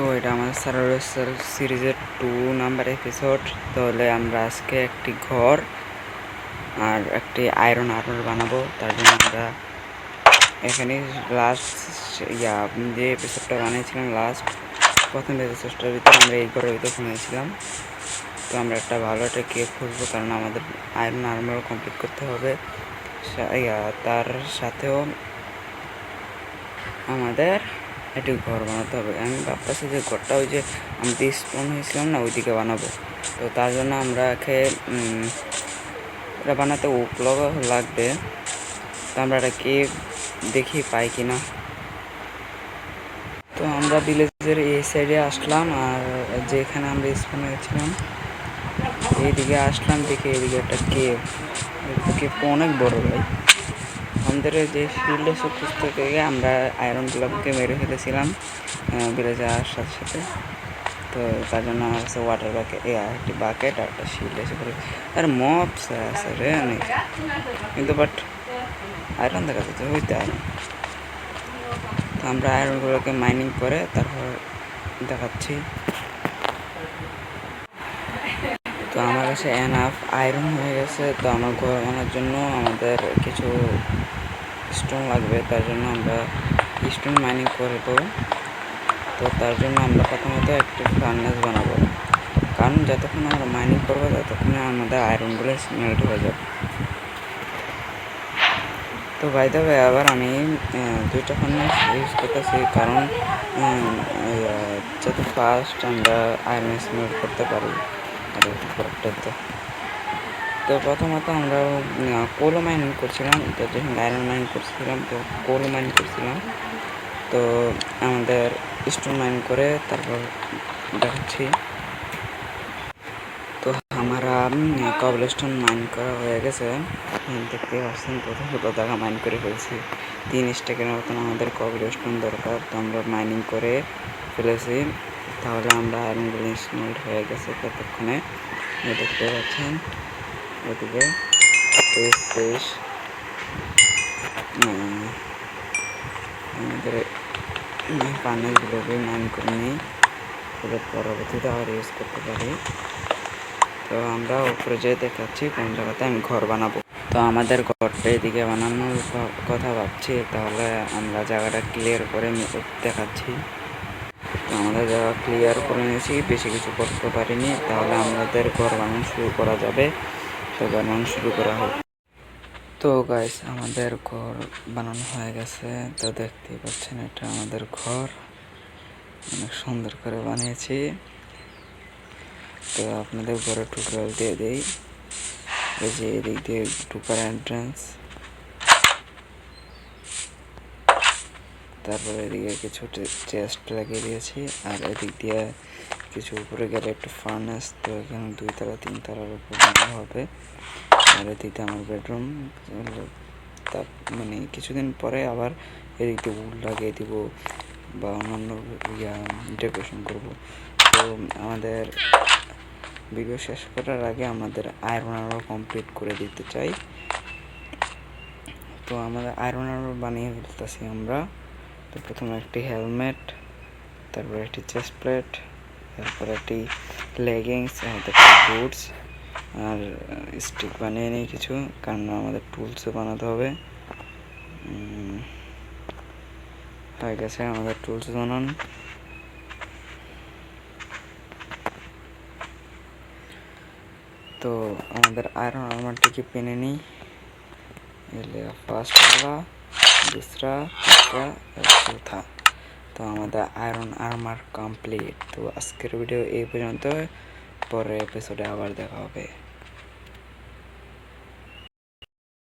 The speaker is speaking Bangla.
তো এটা আমাদের সার্ভাইভাল সিরিজের 2 নাম্বার এপিসোড। তাহলে আমরা আজকে একটি ঘর আর একটি আয়রন আর্মার বানাবো। তার জন্য আমরা এখানে লাস্ট যে এপিসোডটা বানিয়েছিলাম, প্রথম এপিসোডটার ভিতরে আমরা এই ঘরের ভিতরে বানিয়েছিলাম। তো আমরা একটা ভালো একটা কেভ খুঁজবো, কারণ আমাদের আয়রন আর্মারও কমপ্লিট করতে হবে। তার সাথেও আমাদের একটি ঘর বানাতে হবে। আমি ভাবতেছি যে ঘরটা ওই যে আমি স্টোন হয়েছিলাম না, ওইদিকে বানাবো। তো তার জন্য আমরা এটা বানাতে উপলগ লাগবে। তো আমরা এটা কেভ দেখি পাই কিনা। তো আমরা ভিলেজের এই সাইডে আসলাম, আর যেখানে আমরা স্টোন হয়েছিলাম এইদিকে আসলাম, দেখি এইদিকে একটা কেভটা অনেক বড় ভাই। আমাদের যে ফিল্ডে খুঁজতে থেকে আমরা আয়রন ক্লাবকে মেরে ফেলেছিলাম ভিলেজে আসার সাথে সাথে। তো তার জন্য আমার কাছে ওয়াটার বাকেট, একটি বাকেট আর একটা শিল্ড এসে পড়ে। আর মবস আছে রে অনেক, কিন্তু বাট আয়রন দেখা যাচ্ছে হইতে আয়রন। তো আমরা আয়রনগুলোকে মাইনিং করে তারপর দেখাচ্ছি। তো আমার কাছে এনাফ আয়রন হয়ে গেছে। তো আমার ঘর বানানোর জন্য আমাদের কিছু স্টোন লাগবে, তার জন্য আমরা স্টোন মাইনিং করব। তো তার জন্য আমরা প্রথমত একটি ফার্নেস বানাবো, কারণ যতক্ষণ আমরা মাইনিং করবো ততক্ষণে আমাদের আয়রনগুলো স্মেল্ট হয়ে যাবে। তো বাই দ্য ওয়ে আবার আমি 2টা ফার্নেস ইউজ করতেছি, কারণ যাতে ফার্স্ট আমরা আয়রন স্মেল্ট করতে পারি আর প্রোডাক্টটাতে। তো প্রথমত আমরা কোলও মাইনিং করছিলাম। তো যখন আয়রন মাইনিং করছিলাম তো কোলও মাইনিং করছিলাম। তো আমাদের স্টোন মাইন করে তারপর দেখাচ্ছি। তো আমরা কবল স্টোন মাইন করা হয়ে গেছে, দেখতে পাচ্ছেন কত টাকা মাইন করে ফেলছি। 3 স্ট্যাকের মতন আমাদের কবল স্টোন দরকার। তো আমরা মাইনিং করে ফেলেছি, তাহলে আমরা আয়রনগুলো স্মেল্ট হয়ে গেছে ততক্ষণে। দেখতে পাচ্ছেন ওদিকে আমাদের পানিগুলোকে মাইন করে নিই, পরবর্তীতে আবার ইউজ করতে পারি। তো আমরা উপরে যেয়ে দেখাচ্ছি কোন জায়গাতে আমি ঘর বানাবো। তো আমাদের ঘরটা এদিকে বানানোর কথা ভাবছি, তাহলে আমরা জায়গাটা ক্লিয়ার করে দেখাচ্ছি। তো আমাদের জায়গা ক্লিয়ার করে নিয়েছি, বেশি কিছু করতে পারিনি, তাহলে আমাদের ঘর বানানো শুরু করা যাবে। তো বানানো শুরু করা হোক। তো গাইস, আমাদের ঘর বানানো হয়ে গেছে। তো দেখতেই পাচ্ছেন এটা আমাদের ঘর, অনেক সুন্দর করে বানিয়েছি। তো আপনাদের ঘরে টিউটোরিয়াল দিয়ে দিই। এই যে এদিক দিয়ে ঢুকার এন্ট্রান্স, তারপরে এদিকে কিছু চেস্ট লাগিয়ে দিয়েছি, আর এদিক দিয়ে কিছু উপরে গেলে একটা ফার্নেস। তো এখানে 2 তলা 3 তলার উপর বানানো হবে। আর এদিক দিয়ে আমার বেডরুম, মানে কিছুদিন পরে আবার এদিক দিয়ে উড লাগিয়ে দিব বা অন্যান্য ডেকোরেশন করব। তো আমাদের ভিডিও শেষ করার আগে আমাদের আয়রন আর্মার কমপ্লিট করে দিতে চাই। তো আমাদের আয়রন আর্মার বানিয়ে ফেলতেছি আমরা। তো প্রথমে একটি হেলমেট, তারপরে একটি চেস্ট প্লেট, তারপরে একটি লেগিংস, আমাদের বুটস আর স্টিক বানিয়ে নিই কিছু, কারণ আমাদের টুলসও বানাতে হবে। হয়ে গেছে আমাদের টুলস বানান। তো আমাদের আয়রন আর্মারটিকে পেনে নিই। ফার্স্ট वाला, दूसरा, तीसरा और चौथा। তো আমাদের আয়রন আর্মার কমপ্লিট। তো আজকের ভিডিও এই পর্যন্ত, পরের এপিসোডে আবার দেখা হবে।